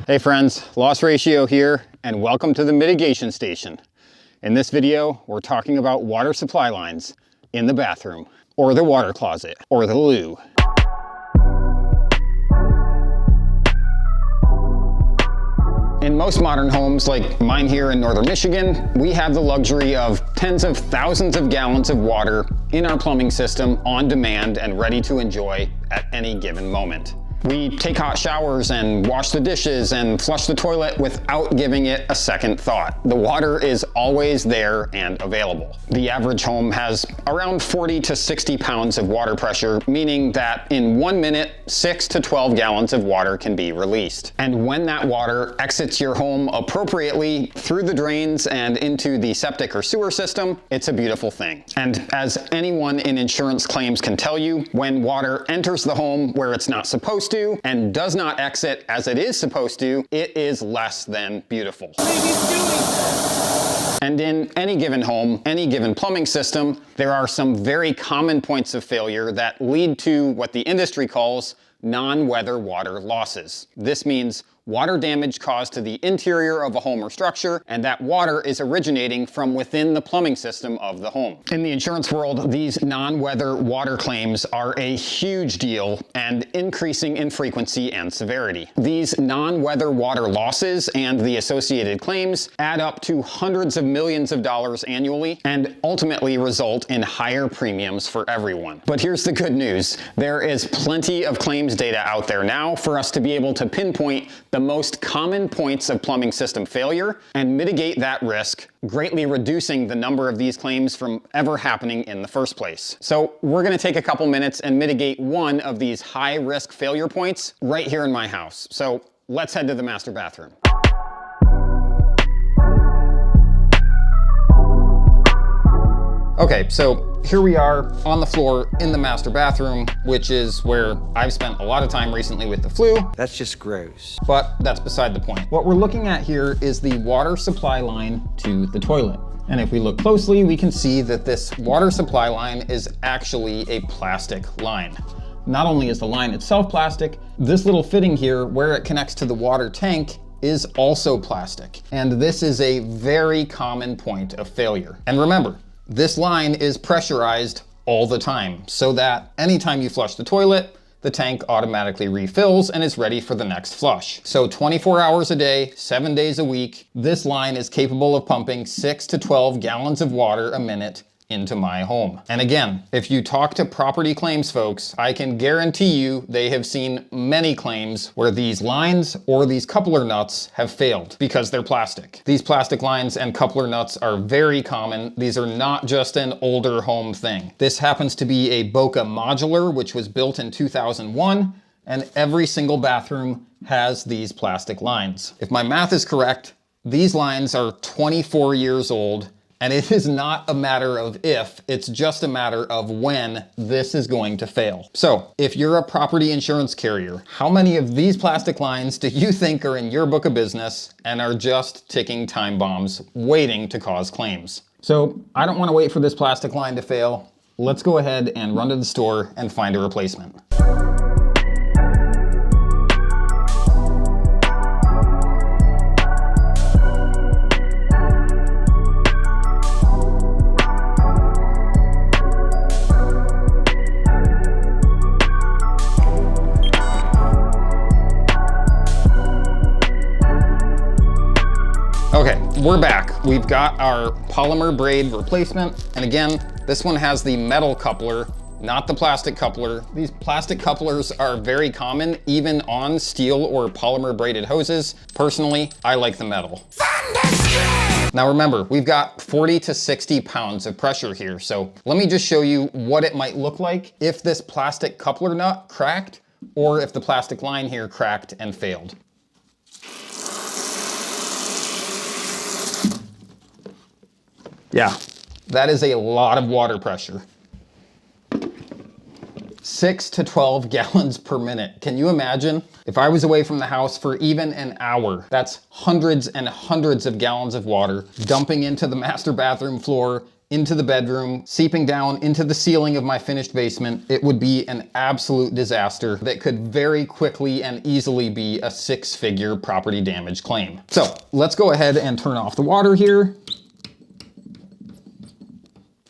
Hey friends, Loss Ratio here, and welcome to the Mitigation Station. In this video, we're talking about water supply lines in the bathroom, or the water closet, or the loo. In most modern homes, like mine here in northern Michigan, we have the luxury of tens of thousands of gallons of water in our plumbing system on demand and ready to enjoy at any given moment. We take hot showers and wash the dishes and flush the toilet without giving it a second thought. The water is always there and available. The average home has around 40 to 60 pounds of water pressure, meaning that in 1 minute, 6 to 12 gallons of water can be released. And when that water exits your home appropriately through the drains and into the septic or sewer system, it's a beautiful thing. And as anyone in insurance claims can tell you, when water enters the home where it's not supposed to and does not exit as it is supposed to, it is less than beautiful. And in any given home, any given plumbing system, there are some very common points of failure that lead to what the industry calls non-weather water losses. This means water damage caused to the interior of a home or structure, and that water is originating from within the plumbing system of the home. In the insurance world, these non-weather water claims are a huge deal and increasing in frequency and severity. These non-weather water losses and the associated claims add up to hundreds of millions of dollars annually and ultimately result in higher premiums for everyone. But here's the good news. There is plenty of claims data out there now for us to be able to pinpoint the most common points of plumbing system failure and mitigate that risk, greatly reducing the number of these claims from ever happening in the first place. So we're going to take a couple minutes and mitigate one of these high-risk failure points right here in my house. So let's head to the master bathroom. Okay, so here we are on the floor in the master bathroom, which is where I've spent a lot of time recently with the flu. That's just gross. But that's beside the point. What we're looking at here is the water supply line to the toilet. And if we look closely, we can see that this water supply line is actually a plastic line. Not only is the line itself plastic, this little fitting here where it connects to the water tank is also plastic. And this is a very common point of failure. And remember, this line is pressurized all the time so that anytime you flush the toilet, the tank automatically refills and is ready for the next flush. So 24 hours a day, 7 days a week, this line is capable of pumping 6 to 12 gallons of water a minute into my home. And again, if you talk to property claims folks, I can guarantee you they have seen many claims where these lines or these coupler nuts have failed because they're plastic. These plastic lines and coupler nuts are very common. These are not just an older home thing. This happens to be a Boca modular, which was built in 2001, and every single bathroom has these plastic lines. If my math is correct, these lines are 24 years old. And it is not a matter of if, it's just a matter of when this is going to fail. So if you're a property insurance carrier, how many of these plastic lines do you think are in your book of business and are just ticking time bombs waiting to cause claims? So I don't want to wait for this plastic line to fail. Let's go ahead and run to the store and find a replacement. Okay, we're back. We've got our polymer braid replacement. And again, this one has the metal coupler, not the plastic coupler. These plastic couplers are very common, even on steel or polymer braided hoses. Personally, I like the metal. Now remember, we've got 40 to 60 pounds of pressure here. So let me just show you what it might look like if this plastic coupler nut cracked or if the plastic line here cracked and failed. Yeah, that is a lot of water pressure. 6 to 12 gallons per minute. Can you imagine? If I was away from the house for even an hour, that's hundreds and hundreds of gallons of water dumping into the master bathroom floor into the bedroom, seeping down into the ceiling of my finished basement, it would be an absolute disaster that could very quickly and easily be a 6-figure property damage claim. So let's go ahead and turn off the water here.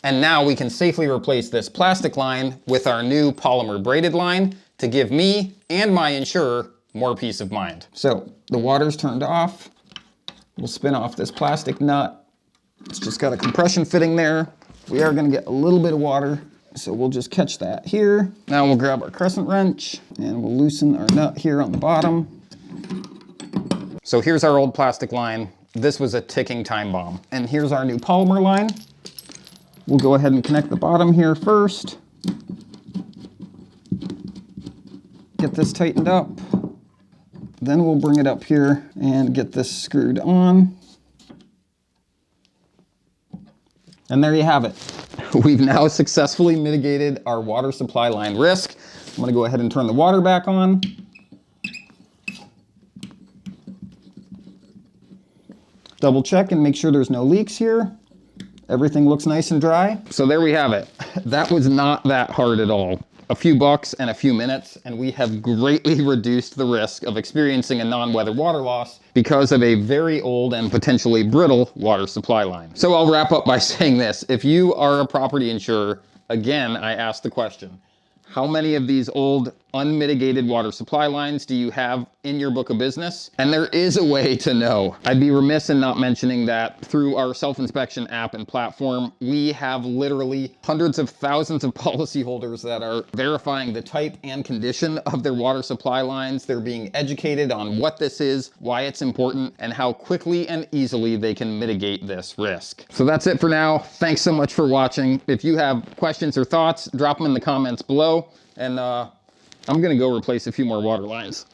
And now we can safely replace this plastic line with our new polymer braided line to give me and my insurer more peace of mind. So the water's turned off. We'll spin off this plastic nut. It's just got a compression fitting there. We are gonna get a little bit of water, so we'll just catch that here. Now we'll grab our crescent wrench and we'll loosen our nut here on the bottom. So here's our old plastic line. This was a ticking time bomb. And here's our new polymer line. We'll go ahead and connect the bottom here first. Get this tightened up. Then we'll bring it up here and get this screwed on. And there you have it. We've now successfully mitigated our water supply line risk. I'm gonna go ahead and turn the water back on. Double check and make sure there's no leaks here. Everything looks nice and dry. So there we have it. That was not that hard at all. A few bucks and a few minutes, and we have greatly reduced the risk of experiencing a non-weather water loss because of a very old and potentially brittle water supply line. So I'll wrap up by saying this. If you are a property insurer, again, I ask the question, how many of these old unmitigated water supply lines do you have in your book of business? And there is a way to know. I'd be remiss in not mentioning that through our self-inspection app and platform, we have literally hundreds of thousands of policyholders that are verifying the type and condition of their water supply lines. They're being educated on what this is, why it's important, and how quickly and easily they can mitigate this risk. So that's it for now. Thanks so much for watching. If you have questions or thoughts, drop them in the comments below. And I'm gonna go replace a few more water lines.